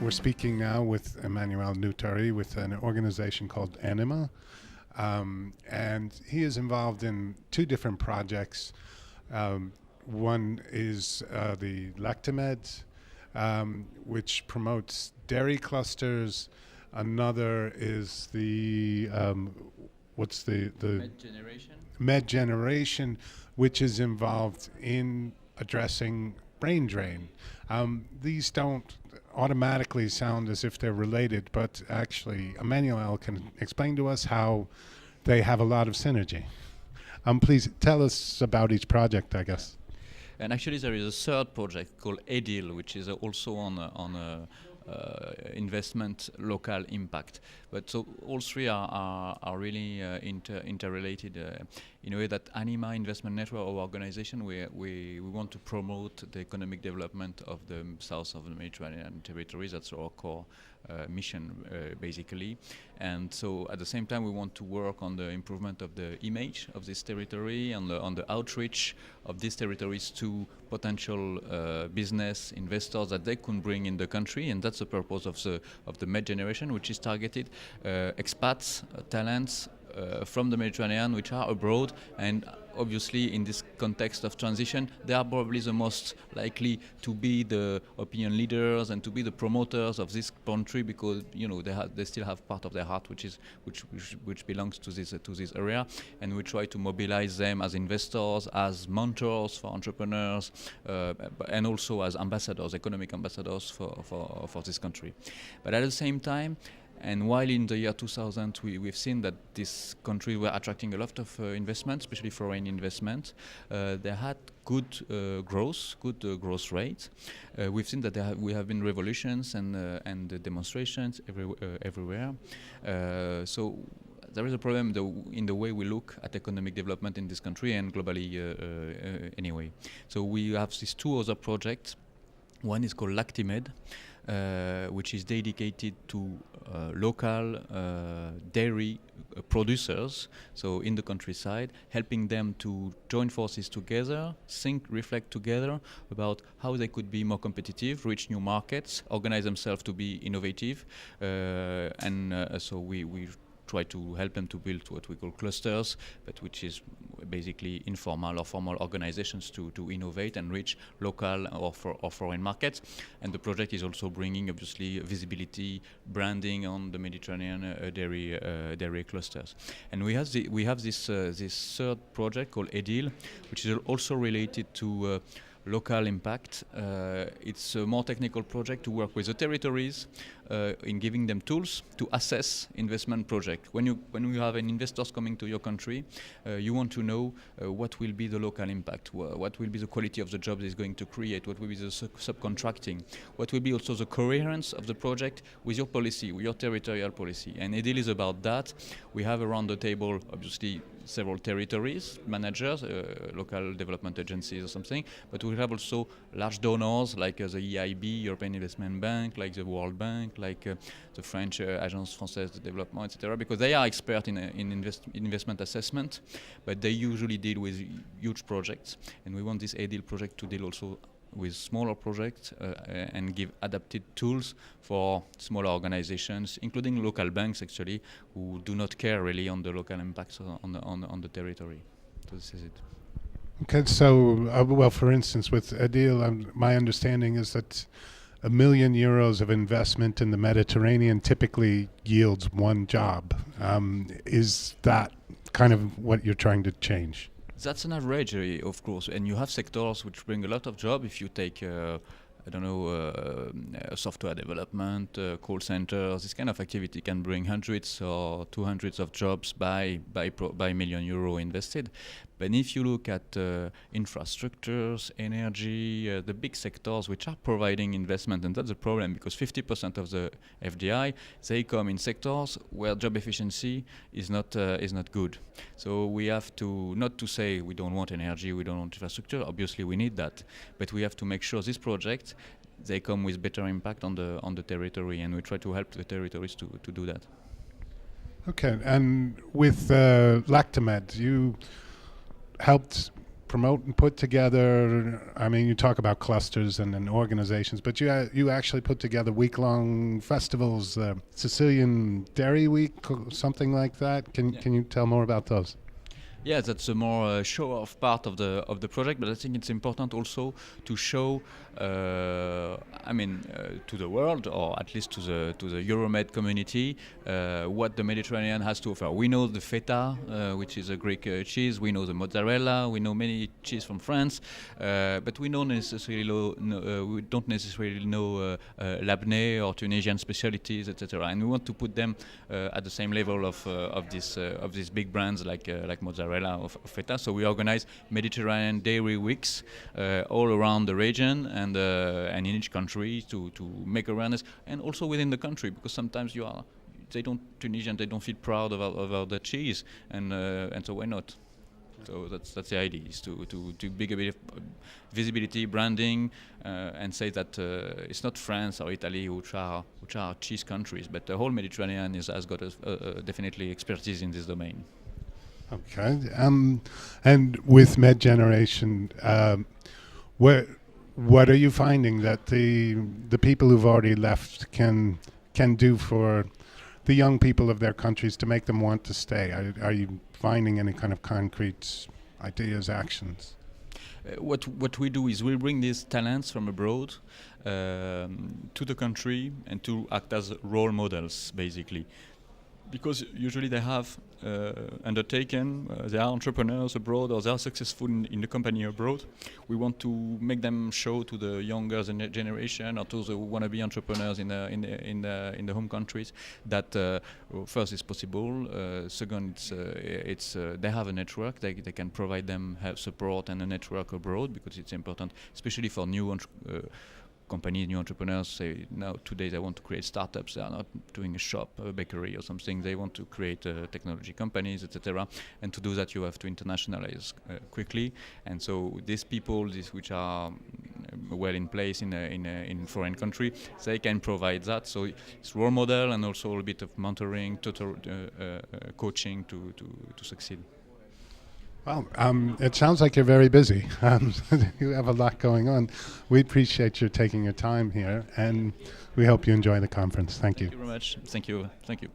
We're speaking now with Emmanuel Noutary with an organization called Anima. And he is involved in two different projects. One is the LACTIMED, which promotes dairy clusters. Another is the what's the MedGeneration. MedGeneration, which is involved in addressing brain drain. These don't automatically sound as if they're related, but actually Emmanuel can explain to us how they have a lot of synergy. Please tell us about each project, I guess. And actually there is a third project called EDILE, which is also on investment local impact. But so all three are really interrelated in a way that Anima Investment Network, our organization, we want to promote the economic development of the south of the Mediterranean territories. That's our core mission, basically. And so at the same time, we want to work on the improvement of the image of this territory, on the outreach of these territories to potential business investors that they can bring in the country. And that's the purpose of the MedGeneration, which is targeted expats, talents from the Mediterranean which are abroad, and obviously in this context of transition they are probably the most likely to be the opinion leaders and to be the promoters of this country, because they still have part of their heart which belongs to this area, and we try to mobilize them as investors, as mentors for entrepreneurs, and also as ambassadors, economic ambassadors for this country. But at the same time, and while in the year 2000 we've seen that this country were attracting a lot of investment, especially foreign investment, they had good growth rate. We've seen that we have been revolutions and demonstrations everywhere. So there is a problem in the way we look at economic development in this country and globally anyway. So we have these two other projects. One is called LACTIMED, which is dedicated to local dairy producers, so in the countryside, helping them to join forces together, reflect together about how they could be more competitive, reach new markets, organize themselves to be innovative, so we try to help them to build what we call clusters, but which is basically informal or formal organizations to innovate and reach local or foreign markets. And the project is also bringing obviously visibility, branding on the Mediterranean dairy clusters. And we have this third project called EDILE, which is also related to local impact. It's a more technical project to work with the territories in giving them tools to assess investment project. When you have an investors coming to your country, you want to know what will be the local impact, what will be the quality of the jobs it's going to create, what will be the subcontracting, what will be also the coherence of the project with your policy, with your territorial policy. And EDIL is about that. We have around the table, obviously, several territories, managers, local development agencies or something, but we have also large donors like the EIB, European Investment Bank, like the World Bank, like the French Agence Française de Développement, etc., because they are experts in investment assessment, but they usually deal with huge projects, and we want this EDIL project to deal also with smaller projects and give adapted tools for smaller organizations, including local banks actually, who do not care really on the local impacts on the territory. So this is it. Okay, so well, for instance, with EDILE, my understanding is that €1 million of investment in the Mediterranean typically yields one job. Is that kind of what you're trying to change? That's an average, of course, and you have sectors which bring a lot of jobs. If you take, software development, call centers, this kind of activity can bring hundreds or 200s of jobs by €1 million invested. But if you look at infrastructures, energy, the big sectors which are providing investment, and that's a problem because 50% of the FDI, they come in sectors where job efficiency is not good. So we have to, not to say we don't want energy, we don't want infrastructure, obviously we need that, but we have to make sure these projects, they come with better impact on the territory, and we try to help the territories to do that. Okay, and with LACTIMED, you helped promote and put together, I mean, you talk about clusters and organizations, but you actually put together week-long festivals, Sicilian Dairy Week, something like that. Can you tell more about those? Yeah, that's a more show-off part of the project, but I think it's important also to show, to the world, or at least to the Euromed community, what the Mediterranean has to offer. We know the feta, which is a Greek cheese. We know the mozzarella. We know many cheese from France, but we don't necessarily know Labneh or Tunisian specialties, etc. And we want to put them at the same level of these big brands like mozzarella of feta. So we organize Mediterranean Dairy Weeks all around the region and in each country to make awareness, and also within the country, because sometimes Tunisians they don't feel proud about the cheese, and so why not? So that's the idea, is to big a bit of visibility, branding, and say that it's not France or Italy which are cheese countries, but the whole Mediterranean has got definitely expertise in this domain. Okay, and with MedGeneration, what are you finding that the people who've already left can do for the young people of their countries to make them want to stay? Are you finding any kind of concrete ideas, actions? What we do is we bring these talents from abroad to the country and to act as role models, basically. Because usually they have undertaken, they are entrepreneurs abroad, or they are successful in the company abroad. We want to make them show to the younger generation, or to the wannabe entrepreneurs in the home countries, that first it's possible. Second, it's they have a network. They can provide them help, support, and a network abroad, because it's important, especially for new companies, new entrepreneurs. Say now today they want to create startups. They are not doing a shop, a bakery or something. They want to create technology companies, etc. And to do that, you have to internationalize quickly. And so these people, which are well in place in foreign country, they can provide that. So it's role model and also a bit of mentoring, coaching to succeed. Well, it sounds like you're very busy. You have a lot going on. We appreciate you taking your time here, and we hope you enjoy the conference. Thank you. Thank you very much. Thank you.